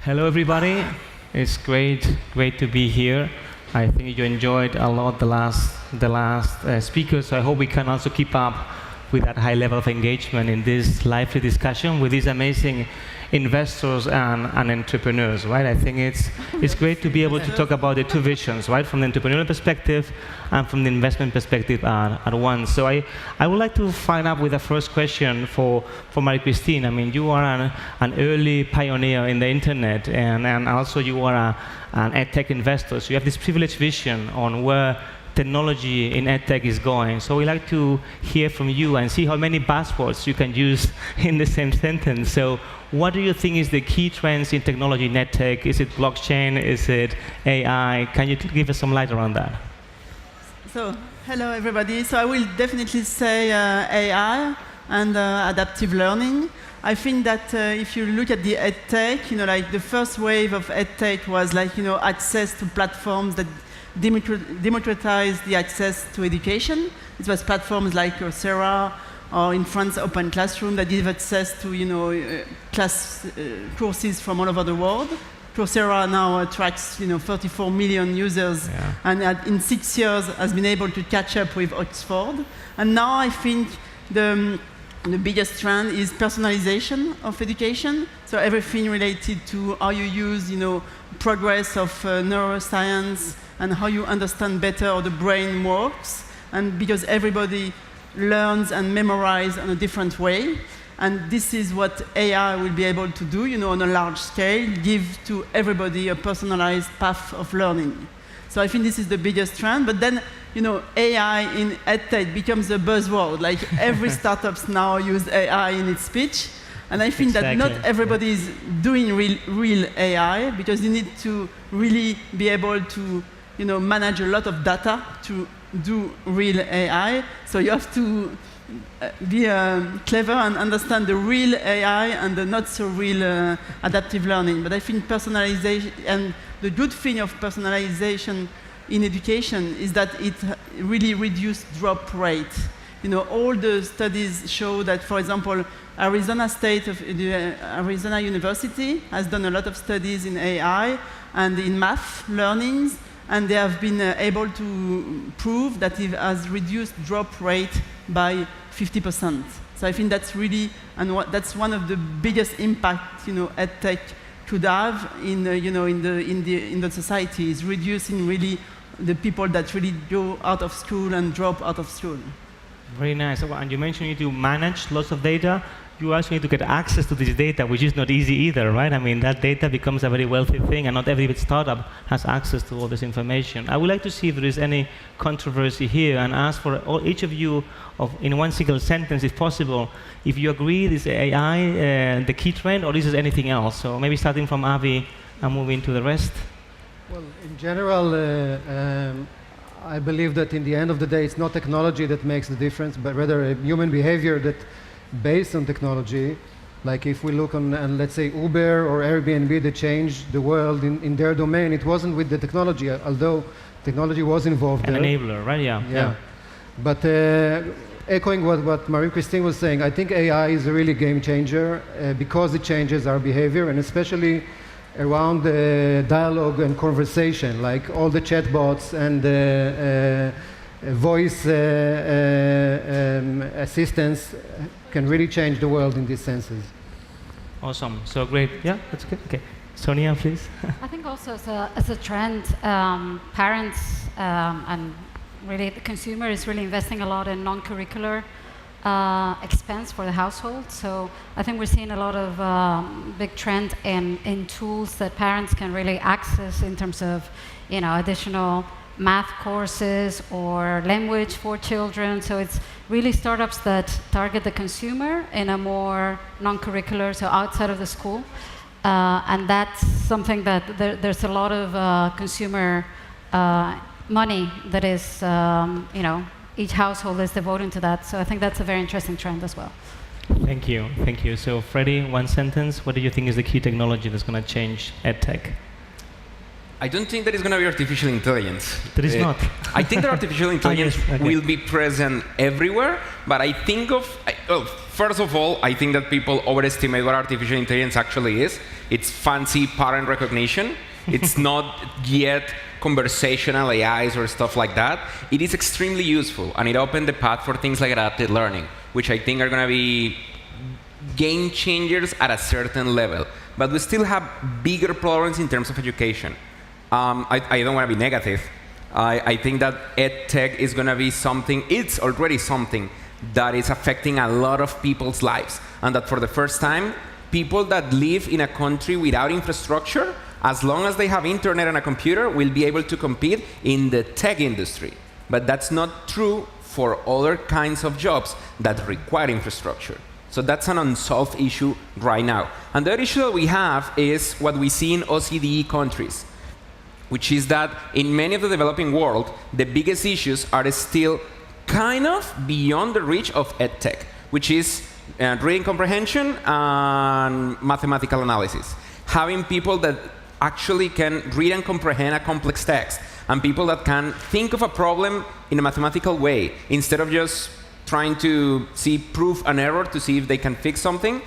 Hello, everybody. It's great to be here. I think you enjoyed a lot the last speakers. So I hope we can also keep up with that high level of engagement in this lively discussion with these amazing investors and entrepreneurs, right? I think it's great to be able to talk about the two visions, right? From the entrepreneurial perspective and from the investment perspective at once. So I would like to find out with the first question for Marie-Christine. I mean, you are an early pioneer in the internet, and also you are an edtech investor. So you have this privileged vision on where technology in edtech is going. So we'd like to hear from you and see how many buzzwords you can use in the same sentence. So what do you think is the key trends in technology in edtech? Is it blockchain? Is it AI? Can you give us some light around that? So, hello everybody. So I will definitely say AI and adaptive learning. I think that if you look at the edtech, like the first wave of edtech was like, access to platforms that democratize the access to education. It was platforms like Coursera, or in France, Open Classroom, that give access to class courses from all over the world. Coursera now attracts 34 million users, and in 6 years has been able to catch up with Oxford. And now I think the biggest trend is personalization of education. So everything related to how you use progress of neuroscience and how you understand better how the brain works. And because everybody learns and memorizes in a different way. And this is what AI will be able to do, on a large scale, give to everybody a personalized path of learning. So I think this is the biggest trend. But then, AI in edtech becomes a buzzword. Like every startups now use AI in its speech. And I think that not everybody is doing real AI, because you need to really be able to manage a lot of data to do real AI. So you have to be clever and understand the real AI and the not so real adaptive learning. But I think personalization, and the good thing of personalization in education is that it really reduces drop rate. All the studies show that, for example, Arizona University has done a lot of studies in AI and in math learnings, and they have been able to prove that it has reduced drop rate by 50%. So I think that's really, and that's one of the biggest impact edtech could have in the society, is reducing really the people that really go out of school and drop out of school. Very nice. And you mentioned you need to manage lots of data. You also need to get access to this data, which is not easy either, right? I mean, that data becomes a very wealthy thing, and not every startup has access to all this information. I would like to see if there is any controversy here, and ask for each of you, in one single sentence, if possible, if you agree this AI the key trend, or is it anything else? So maybe starting from Avi and moving to the rest. Well, in general, I believe that in the end of the day, it's not technology that makes the difference, but rather a human behavior that based on technology. Like if we look on, let's say, Uber or Airbnb that changed the world in their domain, it wasn't with the technology, although technology was involved An there. enabler, right? Yeah. But echoing what Marie-Christine was saying, I think AI is a really game changer because it changes our behavior, and especially around dialogue and conversation, like all the chatbots and voice assistants can really change the world in these senses. Awesome. So great. Yeah, that's good. Okay. Sonia, please. I think also as a trend, parents and really the consumer is really investing a lot in non-curricular expense for the household. So I think we're seeing a lot of big trend in tools that parents can really access in terms of additional math courses or language for children. So it's really startups that target the consumer in a more non-curricular, so outside of the school. And that's something that there's a lot of consumer money that is, each household is devoting to that. So I think that's a very interesting trend as well. Thank you. Thank you. So Freddy, one sentence, what do you think is the key technology that's going to change edtech? I don't think there is going to be artificial intelligence. There is not. I think that artificial intelligence will be present everywhere, but I think first of all, I think that people overestimate what artificial intelligence actually is. It's fancy pattern recognition. It's not yet conversational AIs or stuff like that. It is extremely useful, and it opened the path for things like adaptive learning, which I think are going to be game changers at a certain level. But we still have bigger problems in terms of education. I don't want to be negative. I think that EdTech is going to be something, it's already something that is affecting a lot of people's lives. And that for the first time, people that live in a country without infrastructure, as long as they have internet and a computer, will be able to compete in the tech industry. But that's not true for other kinds of jobs that require infrastructure. So that's an unsolved issue right now. And the other issue that we have is what we see in OCDE countries, which is that in many of the developing world, the biggest issues are still kind of beyond the reach of EdTech, which is reading comprehension and mathematical analysis. Having people that actually can read and comprehend a complex text, and people that can think of a problem in a mathematical way, instead of just trying to see proof and error to see if they can fix something.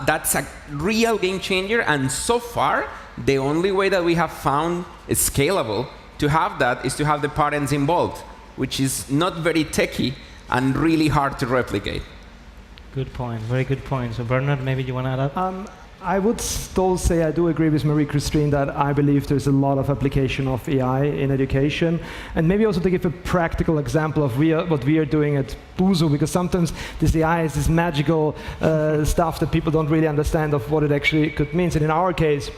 That's a real game changer, and so far, the only way that we have found is scalable to have that is to have the parents involved, which is not very techy and really hard to replicate. Good point, very good point. So Bernhard, maybe you want to add up? I would still say I do agree with Marie-Christine that I believe there's a lot of application of AI in education. And maybe also to give a practical example of what we are doing at Busuu, because sometimes this AI is this magical stuff that people don't really understand of what it actually could mean. And in our case,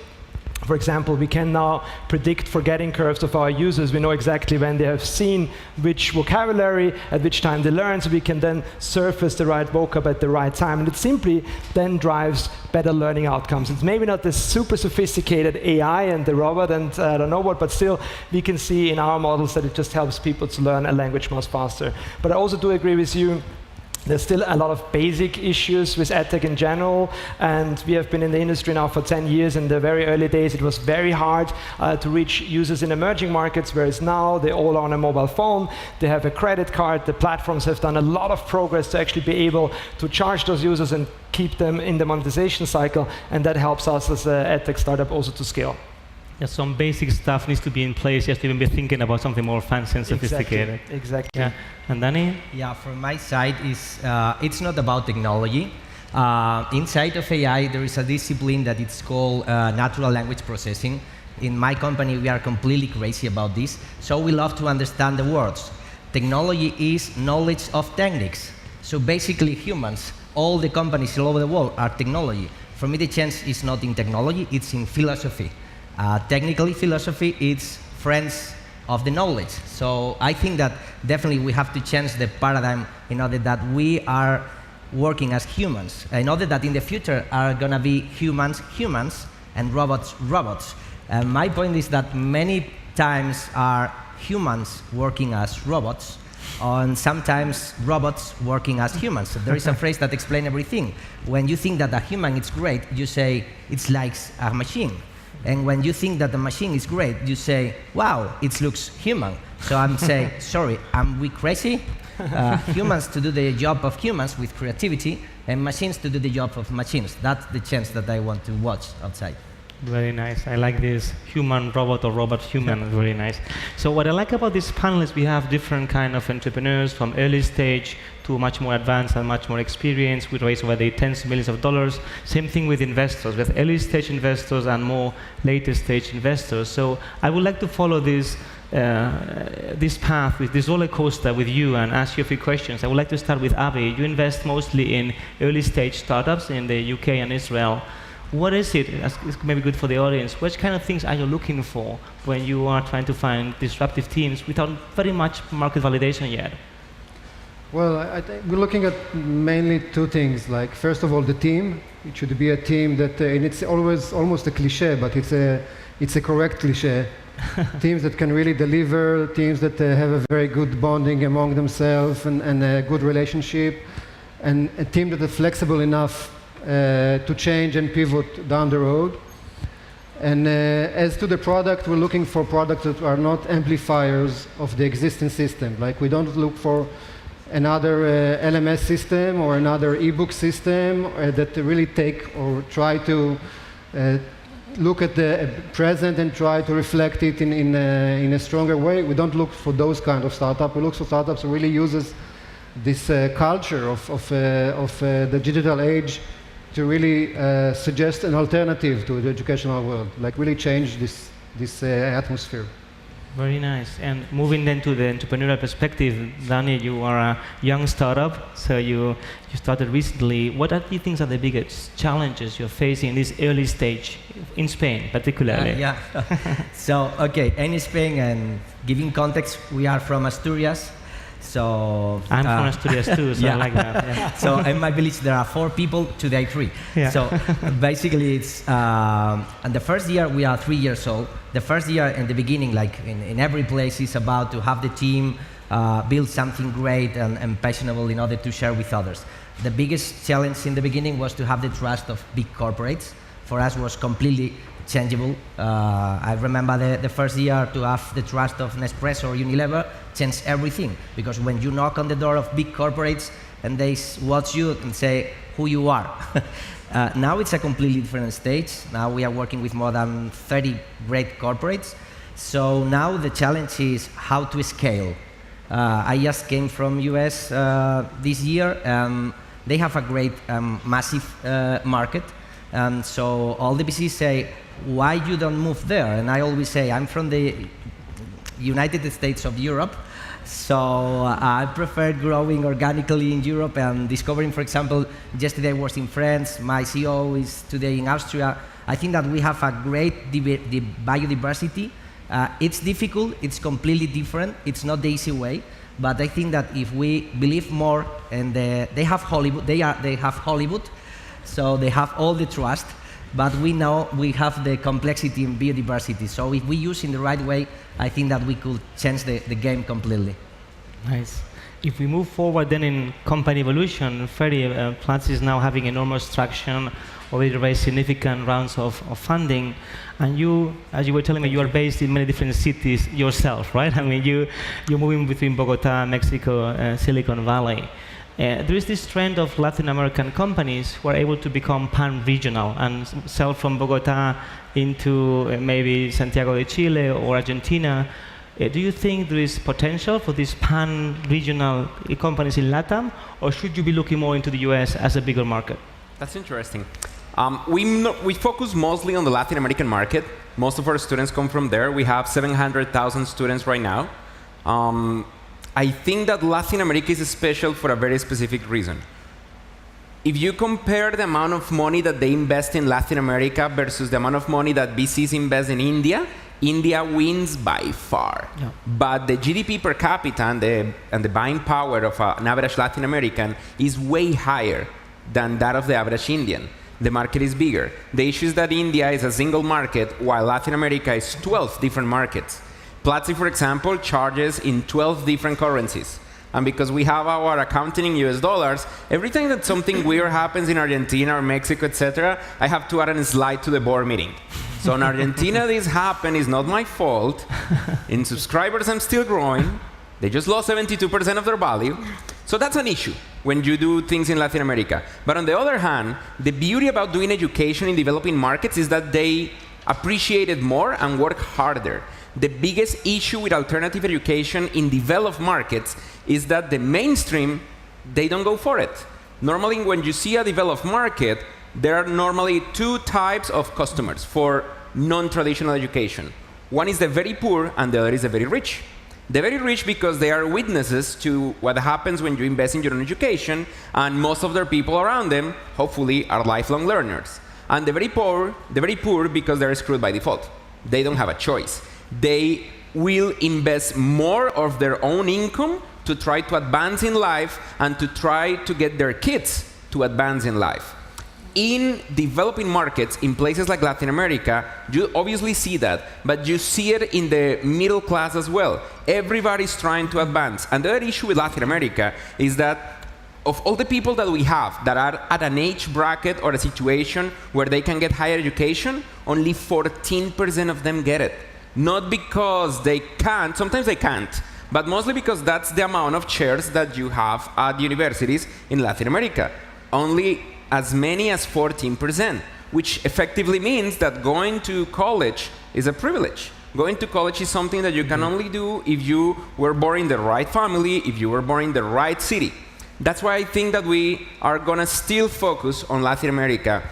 for example, we can now predict forgetting curves of our users. We know exactly when they have seen which vocabulary, at which time they learn, so we can then surface the right vocab at the right time. And it simply then drives better learning outcomes. It's maybe not this super sophisticated AI and the robot and I don't know what, but still we can see in our models that it just helps people to learn a language much faster. But I also do agree with you. There's still a lot of basic issues with EdTech in general, and we have been in the industry now for 10 years. In the very early days, it was very hard to reach users in emerging markets, whereas now they're all on a mobile phone, they have a credit card, the platforms have done a lot of progress to actually be able to charge those users and keep them in the monetization cycle, and that helps us as an EdTech startup also to scale. Yeah, some basic stuff needs to be in place just to even be thinking about something more fancy and sophisticated. Exactly. Yeah. And Danny? Yeah, from my side, it's not about technology. Inside of AI, there is a discipline that it's called natural language processing. In my company, we are completely crazy about this. So we love to understand the words. Technology is knowledge of techniques. So basically, humans, all the companies all over the world are technology. For me, the chance is not in technology, it's in philosophy. Technically, philosophy is friends of the knowledge. So I think that definitely we have to change the paradigm in order that we are working as humans, in order that in the future are going to be humans, and robots, robots. My point is that many times are humans working as robots, and sometimes robots working as humans. So there is a phrase that explains everything. When you think that a human is great, you say it's like a machine. And when you think that the machine is great, you say, wow, it looks human. So I'm saying, sorry, am we crazy? Humans to do the job of humans with creativity, and machines to do the job of machines. That's the chance that I want to watch outside. Very nice. I like this human robot or robot human. Very nice. So what I like about this panel is we have different kind of entrepreneurs from early stage to much more advanced and much more experienced. We raise over the tens of millions of dollars. Same thing with investors. We have early stage investors and more later stage investors. So I would like to follow this path, with this roller coaster with you and ask you a few questions. I would like to start with Avi. You invest mostly in early stage startups in the UK and Israel. What is it? It's maybe good for the audience. What kind of things are you looking for when you are trying to find disruptive teams without very much market validation yet? Well, I think we're looking at mainly two things. Like, first of all, the team. It should be a team that, and it's always almost a cliche, but it's a correct cliche. Teams that can really deliver, teams that have a very good bonding among themselves and a good relationship, and a team that is flexible enough to change and pivot down the road. And as to the product, we're looking for products that are not amplifiers of the existing system. Like, we don't look for another LMS system or another ebook system that really take or try to look at the present and try to reflect it in a stronger way. We don't look for those kind of startups. We look for startups that really uses this culture of the digital age to really suggest an alternative to the educational world, like really change this atmosphere. Very nice. And moving then to the entrepreneurial perspective, Dani, you are a young startup, so you started recently. What do you think are the biggest challenges you're facing in this early stage, in Spain particularly? Yeah. So, okay, in Spain, and giving context, we are from Asturias. So I'm from Asturias too, so yeah. I like that. Yeah. So in my village there are 4 people, today 3. Yeah. So basically it's, and the first year we are 3 years old. The first year in the beginning, like in every place, is about to have the team build something great and passionable in order to share with others. The biggest challenge in the beginning was to have the trust of big corporates. For us was completely changeable. I remember the first year to have the trust of Nespresso or Unilever changed everything, because when you knock on the door of big corporates and they watch you and say who you are. Now it's a completely different stage. Now we are working with more than 30 great corporates. So now the challenge is how to scale. I just came from US this year. They have a great massive market. And so all the VCs say, why you don't move there? And I always say, I'm from the United States of Europe, so I prefer growing organically in Europe and discovering, for example, yesterday I was in France, my CEO is today in Austria. I think that we have a great biodiversity. It's difficult, it's completely different, it's not the easy way, but I think that if we believe more, and they have Hollywood, they have Hollywood, so they have all the trust, but we know we have the complexity in biodiversity. So if we use in the right way, I think that we could change the game completely. Nice. If we move forward then in company evolution, Freddy, Platzi is now having enormous traction, already raised significant rounds of funding, and you, as you were telling me, you are based in many different cities yourself, right? I mean, you're moving between Bogota, Mexico, Silicon Valley. There is this trend of Latin American companies who are able to become pan-regional and sell from Bogota into maybe Santiago de Chile or Argentina. Do you think there is potential for these pan-regional companies in LATAM, or should you be looking more into the US as a bigger market? That's interesting. We focus mostly on the Latin American market. Most of our students come from there. We have 700,000 students right now. I think that Latin America is special for a very specific reason. If you compare the amount of money that they invest in Latin America versus the amount of money that VCs invest in India, India wins by far. Yeah. But the GDP per capita and the buying power of an average Latin American is way higher than that of the average Indian. The market is bigger. The issue is that India is a single market, while Latin America is 12 different markets. Platzi, for example, charges in 12 different currencies. And because we have our accounting in US dollars, every time that something weird happens in Argentina or Mexico, etc., I have to add a slide to the board meeting. So in Argentina, this happened, it's not my fault. In subscribers, I'm still growing. They just lost 72% of their value. So that's an issue when you do things in Latin America. But on the other hand, the beauty about doing education in developing markets is that they appreciate it more and work harder. The biggest issue with alternative education in developed markets is that the mainstream, they don't go for it. Normally, when you see a developed market, there are normally 2 types of customers for non-traditional education. One is the very poor, and the other is the very rich. The very rich because they are witnesses to what happens when you invest in your own education, and most of their people around them, hopefully, are lifelong learners. And the very poor because they're screwed by default. They don't have a choice. They will invest more of their own income to try to advance in life and to try to get their kids to advance in life. In developing markets, in places like Latin America, you obviously see that, but you see it in the middle class as well. Everybody's trying to advance. And the other issue with Latin America is that of all the people that we have that are at an age bracket or a situation where they can get higher education, only 14% of them get it. Not because they can't, sometimes they can't, but mostly because that's the amount of chairs that you have at universities in Latin America. Only as many as 14%, which effectively means that going to college is a privilege. Going to college is something that you can only do if you were born in the right family, if you were born in the right city. That's why I think that we are going to still focus on Latin America,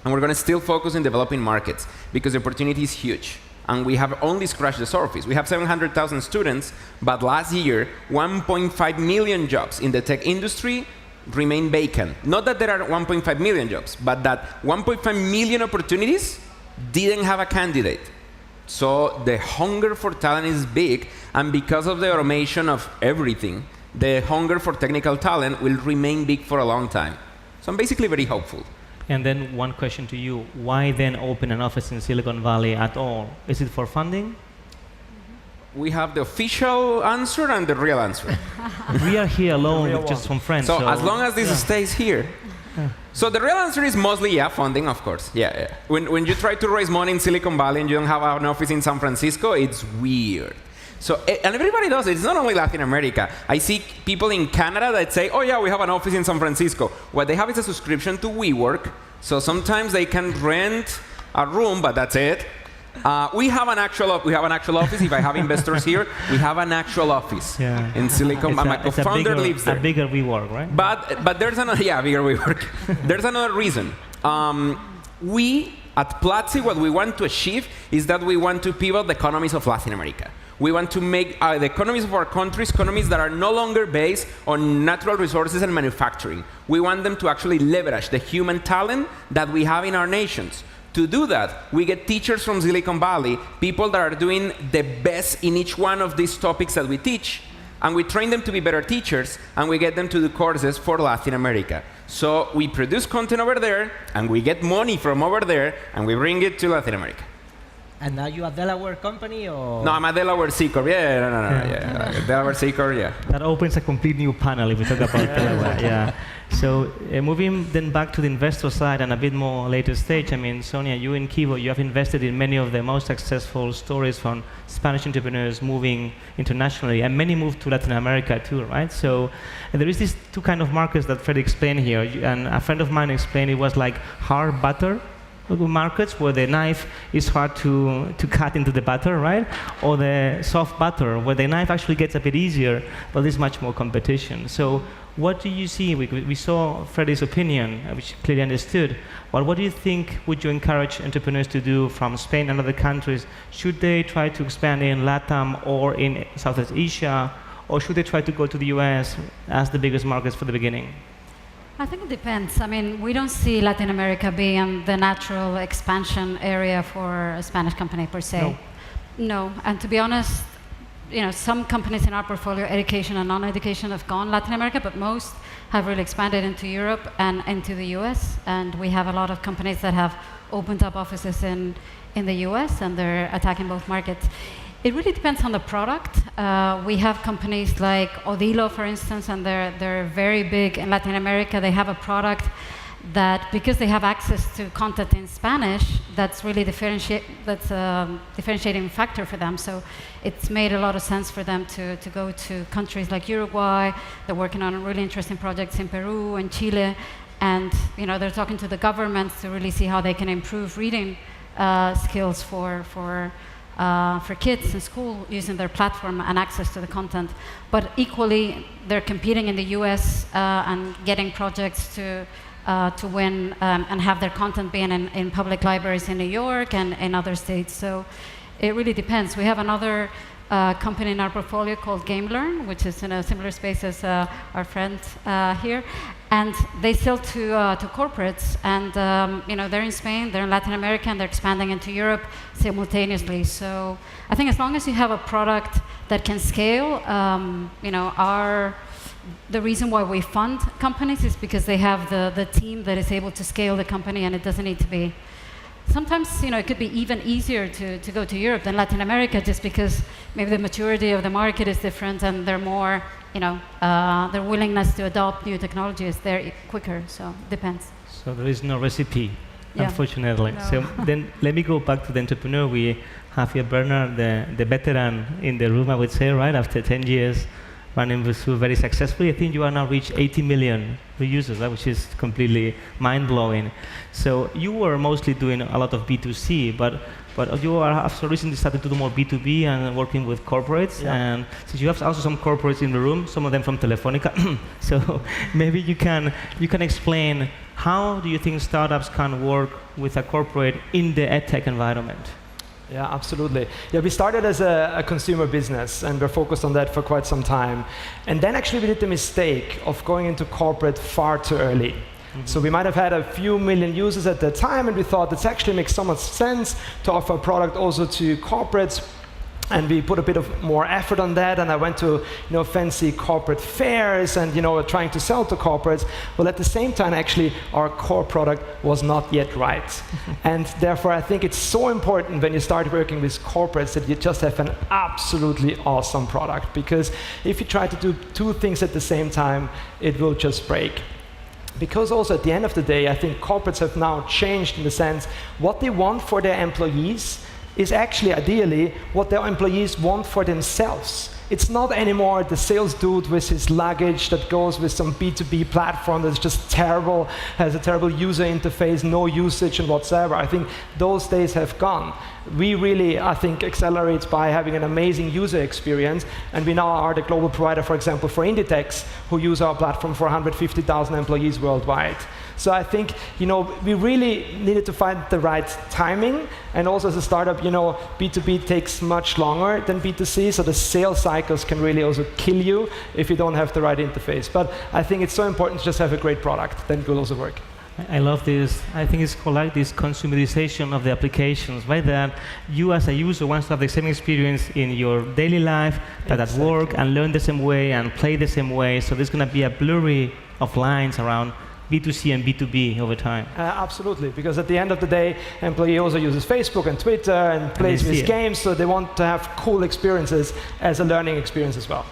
and we're going to still focus in developing markets, because the opportunity is huge. And we have only scratched the surface. We have 700,000 students, but last year, 1.5 million jobs in the tech industry remain vacant. Not that there are 1.5 million jobs, but that 1.5 million opportunities didn't have a candidate. So the hunger for talent is big, and because of the automation of everything, the hunger for technical talent will remain big for a long time. So I'm basically very hopeful. And then one question to you, why then open an office in Silicon Valley at all? Is it for funding? We have the official answer and the real answer. We are here alone with just some friends. So as long as this stays here. So the real answer is mostly, funding, of course. Yeah. When you try to raise money in Silicon Valley and you don't have an office in San Francisco, it's weird. So, and everybody does it. It's not only Latin America. I see people in Canada that say, oh yeah, we have an office in San Francisco. What they have is a subscription to WeWork. So sometimes they can rent a room, but that's it. We have an actual office. If I have investors here, we have an actual office in Silicon Valley. My co-founder lives there. A bigger WeWork, right? But there's another, bigger WeWork. There's another reason. We at Platzi, what we want to achieve is that we want to pivot the economies of Latin America. We want to make the economies of our countries economies that are no longer based on natural resources and manufacturing. We want them to actually leverage the human talent that we have in our nations. To do that, we get teachers from Silicon Valley, people that are doing the best in each one of these topics that we teach, and we train them to be better teachers, and we get them to do courses for Latin America. So we produce content over there, and we get money from over there, and we bring it to Latin America. And now you a Delaware company, or? No, I'm a Delaware C Corp. Delaware C Corp, That opens a complete new panel if we talk about Delaware, So moving then back to the investor side and a bit more later stage, I mean, Sonia, you in Kibo, you have invested in many of the most successful stories from Spanish entrepreneurs moving internationally, and many moved to Latin America too, right? So there is these two kind of markets that Freddy explained here, and a friend of mine explained it was like hard butter markets where the knife is hard to cut into the butter, right? Or the soft butter where the knife actually gets a bit easier, but there's much more competition. So what do you see? We saw Freddy's opinion, which clearly understood. But what do you think would you encourage entrepreneurs to do from Spain and other countries? Should they try to expand in LATAM or in Southeast Asia? Or should they try to go to the US as the biggest markets for the beginning? I think it depends. I mean, we don't see Latin America being the natural expansion area for a Spanish company per se. No. And to be honest, some companies in our portfolio, education and non-education, have gone Latin America, but most have really expanded into Europe and into the US. And we have a lot of companies that have opened up offices in the US, and they're attacking both markets. It really depends on the product. We have companies like Odilo, for instance, and they're very big in Latin America. They have a product that, because they have access to content in Spanish, that's really a differentiating factor for them. So it's made a lot of sense for them to go to countries like Uruguay. They're working on really interesting projects in Peru and Chile, and they're talking to the governments to really see how they can improve reading skills for kids in school using their platform and access to the content. But equally, they're competing in the US and getting projects to win and have their content being in public libraries in New York and in other states. So it really depends. We have another company in our portfolio called GameLearn, which is in a similar space as our friend here. And they sell to corporates, and they're in Spain, they're in Latin America, and they're expanding into Europe simultaneously. So I think as long as you have a product that can scale, the reason why we fund companies is because they have the team that is able to scale the company, and it doesn't need to be sometimes, it could be even easier to go to Europe than Latin America, just because maybe the maturity of the market is different and they're more, their willingness to adopt new technology is there quicker. So depends. So there is no recipe, unfortunately. No. So then let me go back to the entrepreneur. We have here Bernhard, the veteran in the room, I would say, right? After 10 years running Busuu very successfully. I think you are now reached 80 million users, right? Which is completely mind-blowing. So you were mostly doing a lot of B2C, but you are also recently started to do more B2B and working with corporates. Yeah. And since you have also some corporates in the room, some of them from Telefónica, so maybe you can explain how do you think startups can work with a corporate in the edtech environment? Yeah, absolutely. Yeah, we started as a consumer business, and we're focused on that for quite some time. And then actually we did the mistake of going into corporate far too early. Mm-hmm. So we might have had a few million users at that time, and we thought it actually makes so much sense to offer a product also to corporates. And we put a bit of more effort on that, and I went to fancy corporate fairs and trying to sell to corporates. Well, at the same time, actually, our core product was not yet right. And therefore, I think it's so important when you start working with corporates that you just have an absolutely awesome product. Because if you try to do two things at the same time, it will just break. Because also at the end of the day, I think corporates have now changed in the sense what they want for their employees is actually ideally what their employees want for themselves. It's not anymore the sales dude with his luggage that goes with some B2B platform that's just terrible, has a terrible user interface, no usage and whatsoever. I think those days have gone. We really, I think, accelerate by having an amazing user experience, and we now are the global provider, for example, for Inditex, who use our platform for 150,000 employees worldwide. So I think, we really needed to find the right timing, and also as a startup, B2B takes much longer than B2C, so the sales cycles can really also kill you if you don't have the right interface. But I think it's so important to just have a great product, then it will also work. I love this. I think it's called like this consumerization of the applications, right? That you as a user wants to have the same experience in your daily life, that at work, and learn the same way and play the same way. So there's going to be a blurry of lines around B2C and B2B over time. Absolutely, because at the end of the day, employee also uses Facebook and Twitter and plays with games, so they want to have cool experiences as a learning experience as well.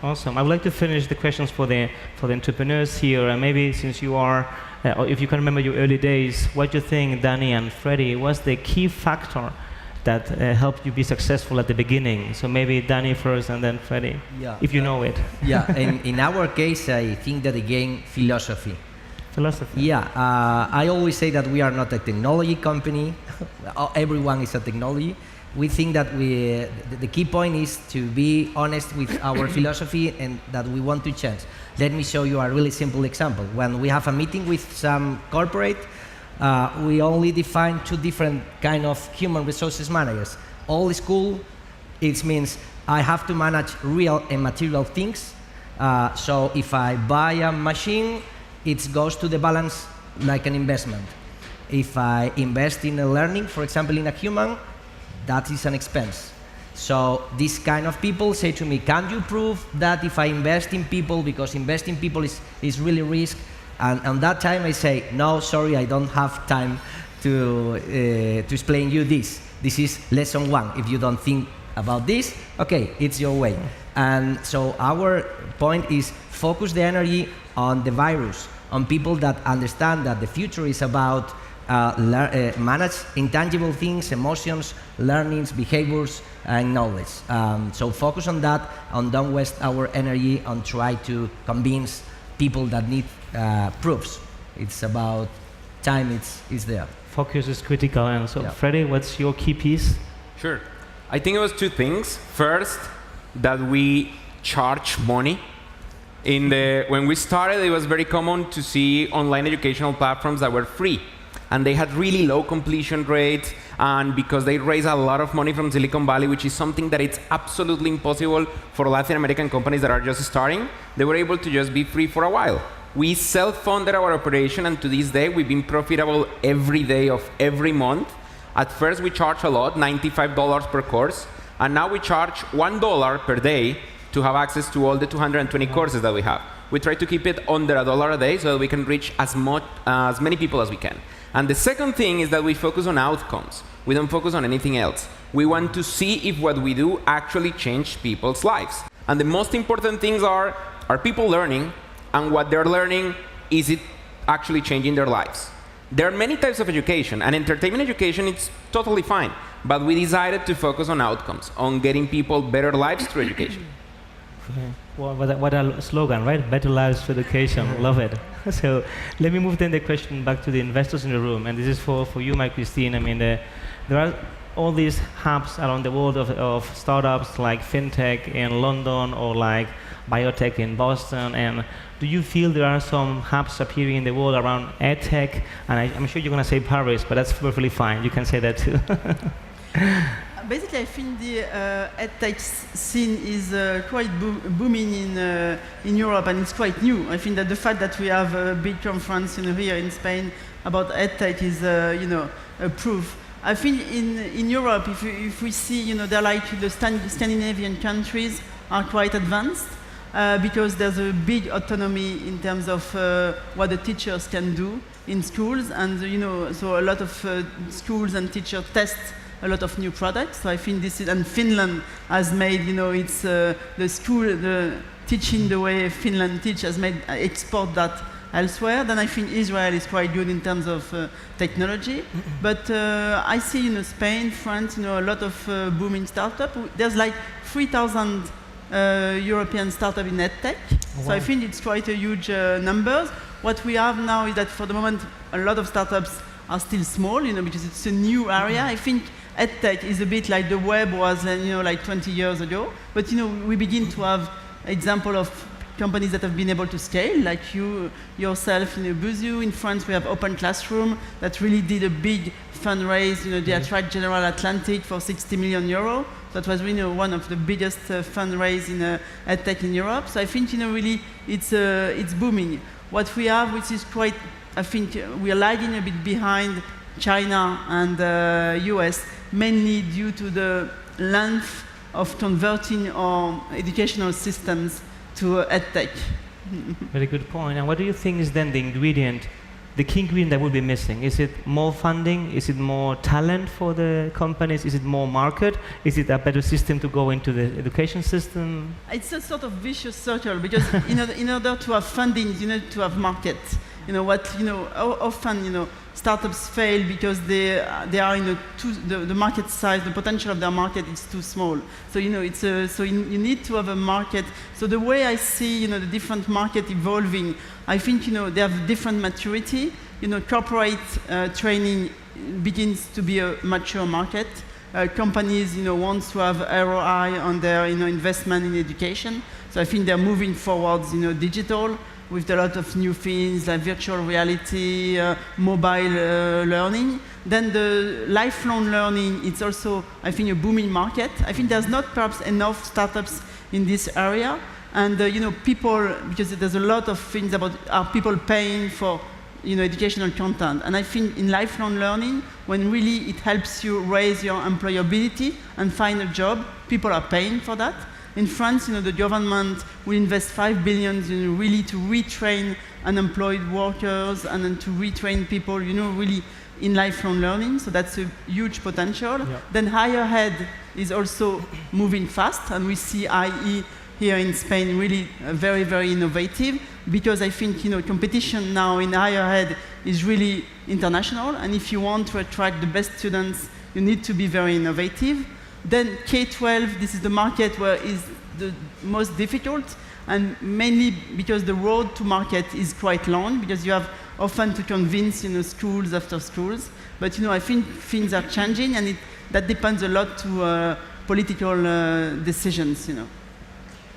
Awesome. I would like to finish the questions for the entrepreneurs here, and maybe since you are, or if you can remember your early days, what do you think, Danny and Freddy, was the key factor that helped you be successful at the beginning? So maybe Danny first and then Freddy, if you know it. Yeah, in our case, I think that again, philosophy. Yeah, I always say that we are not a technology company. Everyone is a technology. We think that the key point is to be honest with our philosophy and that we want to change. Let me show you a really simple example. When we have a meeting with some corporate, we only define two different kind of human resources managers. Old school, it means I have to manage real and material things. So if I buy a machine, it goes to the balance like an investment. If I invest in a learning, for example, in a human, that is an expense. So these kind of people say to me, can you prove that if I invest in people, because investing in people is really risk? And on that time I say, no, sorry, I don't have time to explain you this. This is lesson one. If you don't think about this, okay, it's your way. And so our point is focus the energy on the virus, on people that understand that the future is about manage intangible things, emotions, learnings, behaviors, and knowledge. So focus on that, and don't waste our energy on try to convince people that need proofs. It's about time, it's there. Focus is critical. And so, Freddy, what's your key piece? Sure. I think it was two things. First, that we charge money. When we started, it was very common to see online educational platforms that were free. And they had really low completion rates, and because they raise a lot of money from Silicon Valley, which is something that it's absolutely impossible for Latin American companies that are just starting, they were able to just be free for a while. We self-funded our operation, and to this day, we've been profitable every day of every month. At first, we charged a lot, $95 per course, and now we charge $1 per day to have access to all the 220 courses that we have. we try to keep it under $1 a day so that we can reach as many people as we can. And the second thing is that we focus on outcomes. We don't focus on anything else. We want to see if what we do actually change people's lives. And the most important things are people learning, and what they're learning, is it actually changing their lives? There are many types of education, and entertainment education is totally fine, but we decided to focus on outcomes, on getting people better lives through education. Okay. Well, what a slogan, right? Better lives through education. Love it. So let me move then the question back to the investors in the room, and this is for you, Marie-Christine. I mean, there are all these hubs around the world of startups like FinTech in London or like biotech in Boston, and do you feel there are some hubs appearing in the world around EdTech? And I'm sure you're going to say Paris, but that's perfectly fine. You can say that too. Basically, I think the EdTech scene is quite booming in Europe, and it's quite new. I think that the fact that we have a big conference here in Spain about EdTech is, a proof. I think in Europe, if we see, they're like the Scandinavian countries are quite advanced. Because there's a big autonomy in terms of what the teachers can do in schools, and so a lot of schools and teachers test a lot of new products. So I think this is, and Finland has made, it's the teaching the way Finland teach has made export that elsewhere. Then I think Israel is quite good in terms of technology. But I see, Spain, France, a lot of booming startups. There's like 3,000 European startup in EdTech. Wow. So I think it's quite a huge numbers. What we have now is that for the moment, a lot of startups are still small, because it's a new area. I think EdTech is a bit like the web was, like 20 years ago. But, we begin to have example of companies that have been able to scale, like you yourself, Busuu. In France, we have Open Classroom that really did a big fundraise. They attract General Atlantic for 60 million euro. That was really one of the biggest fundraise in EdTech in Europe. So I think really it's booming. What we have, which is quite, I think we are lagging a bit behind China and US, mainly due to the length of converting our educational systems to EdTech. Very good point. And what do you think is then the key ingredient that will be missing? Is it more funding? Is it more talent for the companies? Is it more market? Is it a better system to go into the education system? It's a sort of vicious circle, because in order to have funding, you need to have market. Often, startups fail because they are the market size, the potential of their market is too small. So you need to have a market. So the way I see the different market evolving, I think they have different maturity. Corporate training begins to be a mature market. Companies want to have ROI on their investment in education. So I think they're moving forwards digital, with a lot of new things like virtual reality, mobile learning. Then the lifelong learning, it's also, I think, a booming market. I think there's not perhaps enough startups in this area. And people, because there's a lot of things about, are people paying for educational content. And I think in lifelong learning, when really it helps you raise your employability and find a job, people are paying for that. In France, the government will invest 5 billion, really to retrain unemployed workers and then to retrain people, really in lifelong learning. So that's a huge potential. Yeah. Then higher ed is also moving fast, and we see IE here in Spain really very, very innovative, because I think competition now in higher ed is really international, and if you want to attract the best students, you need to be very innovative. Then K-12, this is the market where is the most difficult, and mainly because the road to market is quite long, because you have often to convince schools after schools. But I think things are changing, and that depends a lot to political decisions.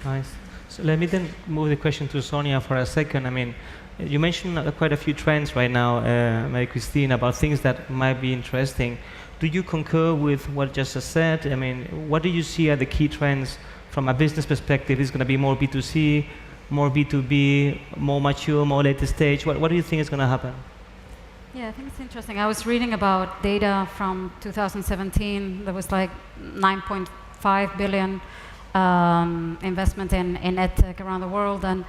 Nice. So let me then move the question to Sonia for a second. I mean, you mentioned quite a few trends right now, Marie-Christine, about things that might be interesting. Do you concur with what just said? I mean, what do you see are the key trends from a business perspective? Is it going to be more B2C, more B2B, more mature, more later stage? What do you think is going to happen? Yeah, I think it's interesting. I was reading about data from 2017. There was like 9.5 billion investment in EdTech around the world. And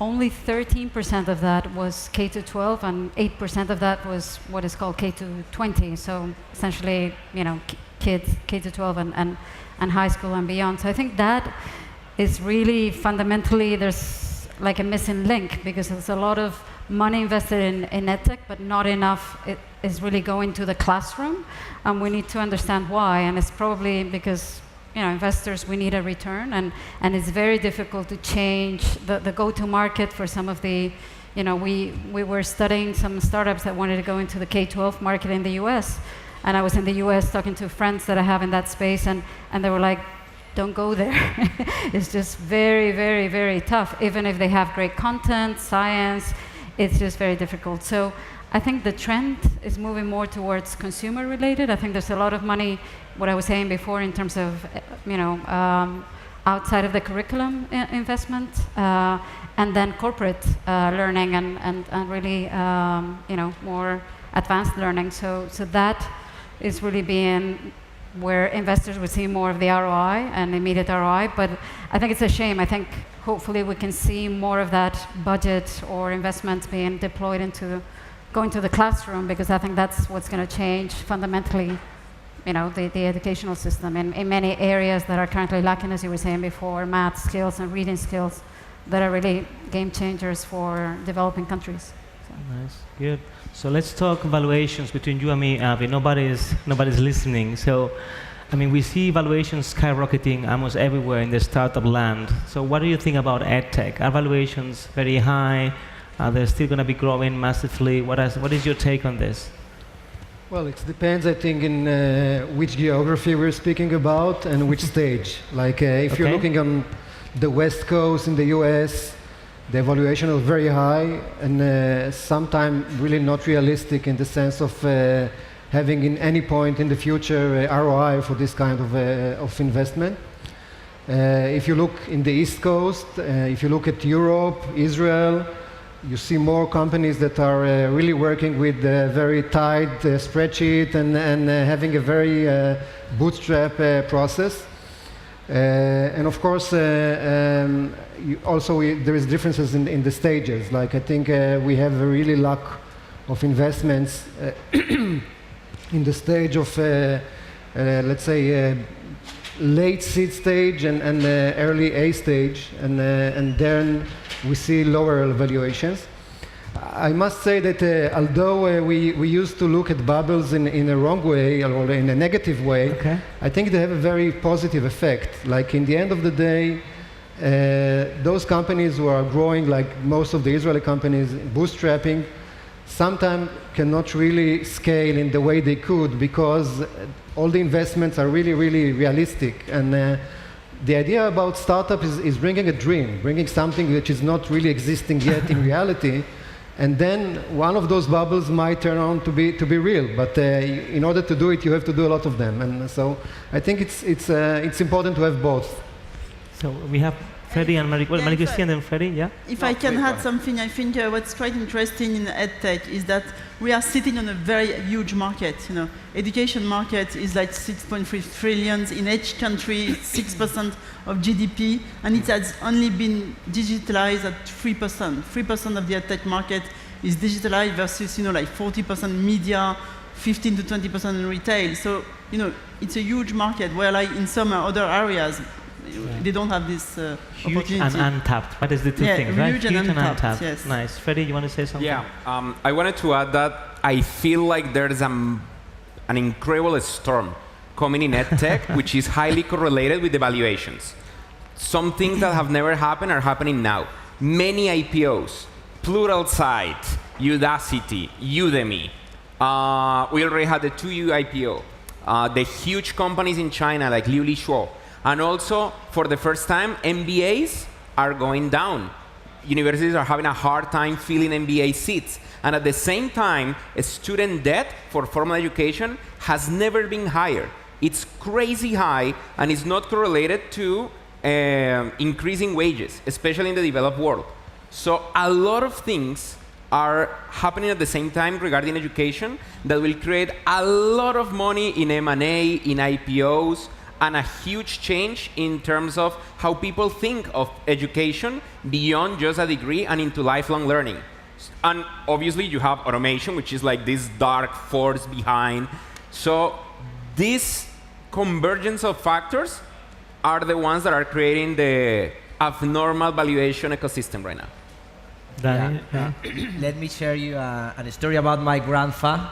only 13% of that was K-12, and 8% of that was what is called K-20. So essentially, kids K-12 and high school and beyond. So I think that is really fundamentally, there's like a missing link, because there's a lot of money invested in EdTech, but not enough is really going to the classroom, and we need to understand why. And it's probably because investors, we need a return, and it's very difficult to change the go-to-market for some of the, we were studying some startups that wanted to go into the K-12 market in the US, and I was in the US talking to friends that I have in that space, and they were like, don't go there. It's just very, very, very tough. Even if they have great content, science, it's just very difficult. So I think the trend is moving more towards consumer-related. I think there's a lot of money, what I was saying before, in terms of, outside of the curriculum investment, and then corporate learning and really, more advanced learning. So that is really being where investors would see more of the ROI and immediate ROI. But I think it's a shame. I think hopefully we can see more of that budget or investments being deployed into going to the classroom, because I think that's what's going to change fundamentally, the educational system in many areas that are currently lacking, as you were saying before, math skills and reading skills that are really game changers for developing countries. So. Nice, good. So let's talk valuations between you and me, Avi. Nobody's listening. So, we see valuations skyrocketing almost everywhere in the startup land. So what do you think about EdTech? Are valuations very high? Are they still going to be growing massively? What is your take on this? Well, it depends, I think, in which geography we're speaking about and which stage. Like, if you're looking on the West Coast in the US, the evaluation is very high and sometimes really not realistic in the sense of having in any point in the future ROI for this kind of investment. If you look in the East Coast, if you look at Europe, Israel, you see more companies that are really working with a very tight spreadsheet and having a very bootstrap process. And of course, there is differences in the stages. Like, I think we have a really lack of investments in the stage of, let's say, late seed stage and early A stage, and then we see lower valuations. I must say that although we used to look at bubbles in a wrong way or in a negative way, I think they have a very positive effect. Like, in the end of the day, those companies who are growing, like most of the Israeli companies, bootstrapping, sometimes cannot really scale in the way they could, because all the investments are really, really realistic. And the idea about startup is bringing a dream, bringing something which is not really existing yet in reality, and then one of those bubbles might turn out to be real. But in order to do it, you have to do a lot of them. And so I think it's important to have both. So we have Freddy and Marie-Christine and Freddy, yeah? If I can add something, I think what's quite interesting in EdTech is that we are sitting on a very huge market. Education market is like 6.3 trillion in each country, 6% of GDP, and it has only been digitalized at 3%. 3% of the EdTech market is digitalized versus, like 40% media, 15 to 20% in retail. So, it's a huge market, where like in some other areas, they don't have this opportunity. Huge and untapped. That is the two things, right? Huge and untapped, yes. Nice. Freddy, you want to say something? Yeah, I wanted to add that I feel like there's an incredible storm coming in EdTech, which is highly correlated with the valuations. Some things that have never happened are happening now. Many IPOs, Pluralsight, Udacity, Udemy. We already had the 2U IPO. The huge companies in China like Liu Li Shuo. And also, for the first time, MBAs are going down. Universities are having a hard time filling MBA seats. And at the same time, student debt for formal education has never been higher. It's crazy high, and it's not correlated to increasing wages, especially in the developed world. So a lot of things are happening at the same time regarding education that will create a lot of money in M&A, in IPOs, and a huge change in terms of how people think of education beyond just a degree and into lifelong learning. And obviously, you have automation, which is like this dark force behind. So this convergence of factors are the ones that are creating the abnormal valuation ecosystem right now. Let me share you a story about my grandpa.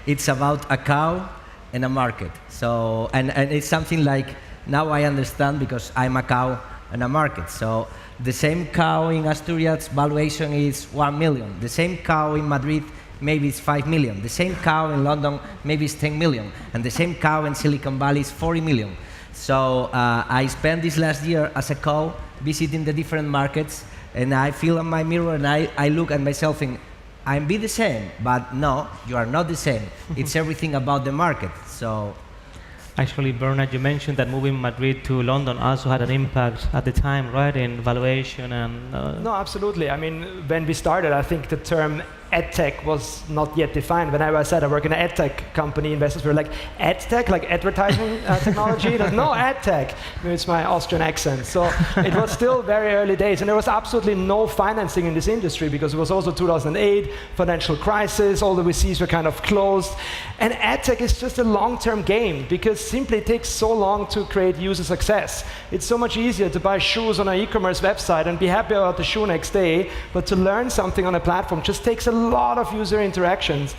It's about a cow and a market. So, and it's something like, now I understand because I'm a cow and a market. So the same cow in Asturias valuation is 1 million. The same cow in Madrid maybe it's 5 million. The same cow in London maybe it's 10 million. And the same cow in Silicon Valley is 40 million. So I spent this last year as a cow visiting the different markets, and I feel in my mirror and I look at myself and I'm be the same, but no, you are not the same. It's everything about the market. So. Actually, Bernhard, you mentioned that moving Madrid to London also had an impact at the time, right, in valuation and... No, absolutely. I mean, when we started, I think the term EdTech was not yet defined. When I said I work in an EdTech company, investors were like, EdTech, like advertising technology? No, EdTech. Maybe it's my Austrian accent. So it was still very early days, and there was absolutely no financing in this industry because it was also 2008, financial crisis, all the VCs were kind of closed. And EdTech is just a long-term game because simply it takes so long to create user success. It's so much easier to buy shoes on an e-commerce website and be happy about the shoe next day, but to learn something on a platform just takes a lot of user interactions.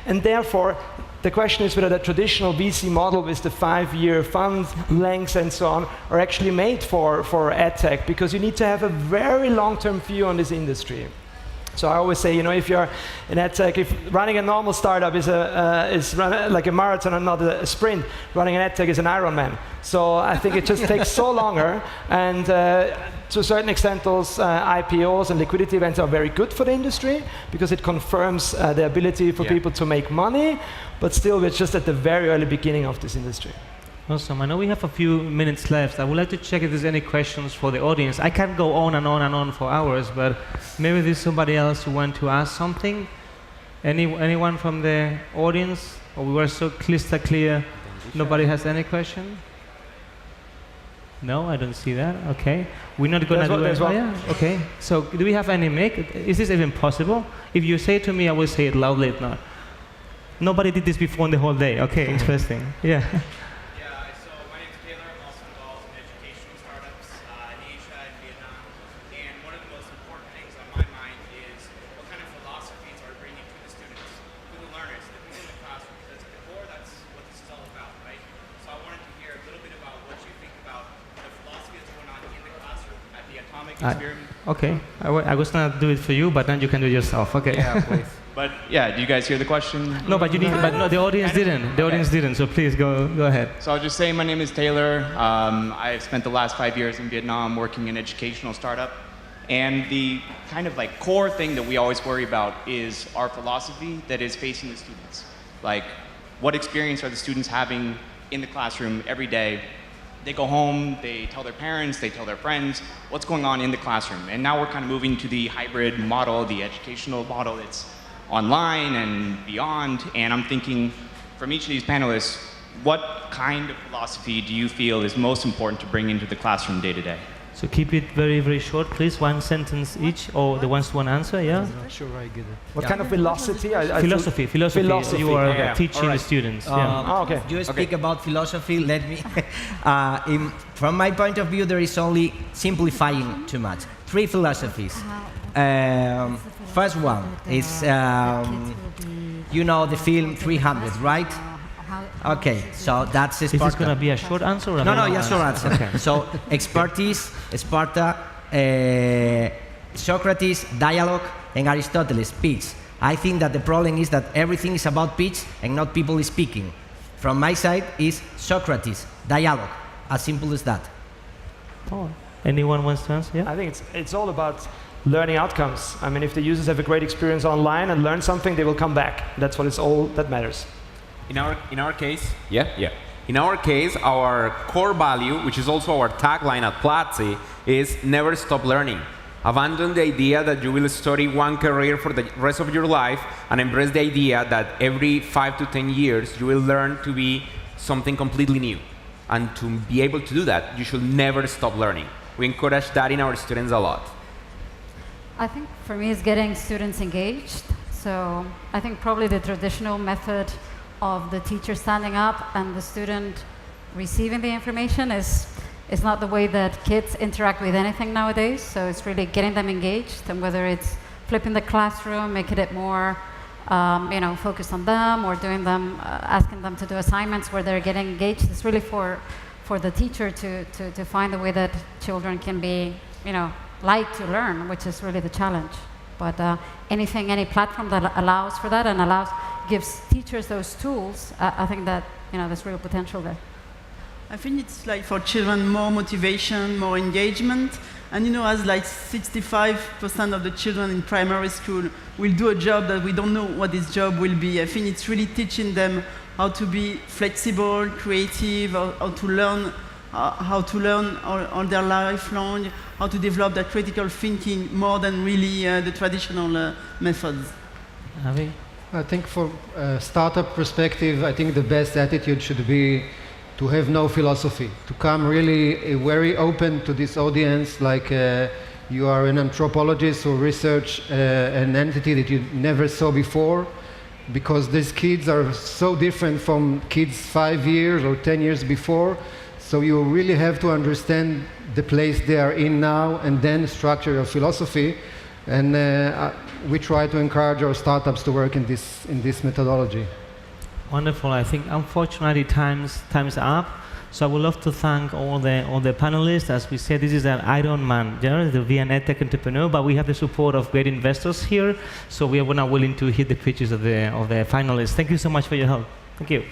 And therefore, the question is whether the traditional VC model with the 5-year fund lengths and so on are actually made for EdTech, because you need to have a very long-term view on this industry. So I always say, you know, if you're in EdTech, if running a normal startup is like a marathon and not a sprint, running an EdTech is an Ironman. So I think it just takes so longer, and to a certain extent, those IPOs and liquidity events are very good for the industry because it confirms the ability for people to make money, but still we're just at the very early beginning of this industry. Awesome. I know we have a few minutes left. I would like to check if there's any questions for the audience. I can't go on and on and on for hours, but maybe there's somebody else who wants to ask something. Anyone from the audience? Or we were so crystal clear, nobody has any question? No, I don't see that. Okay. We're not going to do it. Yeah. Okay. So do we have any mic? Is this even possible? If you say it to me, I will say it loudly. If not. Nobody did this before in the whole day. Okay, interesting. Yeah. Okay, I was going to do it for you, but then you can do it yourself. Okay. Yeah, please. But yeah, do you guys hear the question? No, but you need. But no, the audience didn't. The audience didn't. So please go ahead. So I'll just say my name is Taylor. I've spent the last 5 years in Vietnam working in an educational startup, and the kind of like core thing that we always worry about is our philosophy that is facing the students. Like, what experience are the students having in the classroom every day? They go home, they tell their parents, they tell their friends what's going on in the classroom. And now we're kind of moving to the hybrid model, the educational model that's online and beyond. And I'm thinking, from each of these panelists, what kind of philosophy do you feel is most important to bring into the classroom day to day? So keep it very, very short, please. One sentence each, or the ones who want to answer, yeah? I'm not sure I get it. What kind of philosophy? Philosophy. You are teaching the students. Okay. You speak about philosophy. Let me. From my point of view, there is only simplifying too much. 3 philosophies. First one is, you know the film 300, right? Okay, so that's Sparta. Is this going to be a short answer? Or No, yes, short answer. Okay. So, expertise, Sparta, Socrates, dialogue, and Aristoteles, speech. I think that the problem is that everything is about pitch and not people speaking. From my side is Socrates, dialogue, as simple as that. Oh, anyone wants to answer? Yeah? I think it's all about learning outcomes. I mean, if the users have a great experience online and learn something, they will come back. That's what is all that matters. In our case, In our case, our core value, which is also our tagline at Platzi, is never stop learning. Abandon the idea that you will study one career for the rest of your life and embrace the idea that every 5 to 10 years you will learn to be something completely new. And to be able to do that, you should never stop learning. We encourage that in our students a lot. I think for me it's getting students engaged. So I think probably the traditional method of the teacher standing up and the student receiving the information is not the way that kids interact with anything nowadays. So it's really getting them engaged, and whether it's flipping the classroom, making it more focused on them, or doing them, asking them to do assignments where they're getting engaged. It's really for the teacher to find the way that children can be, like to learn, which is really the challenge. But any platform that allows for that and gives teachers those tools, I think that there's real potential there. I think it's like for children more motivation, more engagement, and as like 65% of the children in primary school will do a job that we don't know what this job will be. I think it's really teaching them how to be flexible, creative, how to learn all their life long, how to develop that critical thinking more than really the traditional methods. Avi? I think from a startup perspective, I think the best attitude should be to have no philosophy, to come really very open to this audience, like you are an anthropologist or research an entity that you never saw before, because these kids are so different from kids 5 years or 10 years before. So you really have to understand the place they are in now and then structure your philosophy. And we try to encourage our startups to work in this methodology. Wonderful. I think unfortunately time's up. So I would love to thank all the panelists. As we said, this is an Ironman, to be an EdTech entrepreneur, but we have the support of great investors here. So we are now willing to hear the pitches of the finalists. Thank you so much for your help. Thank you.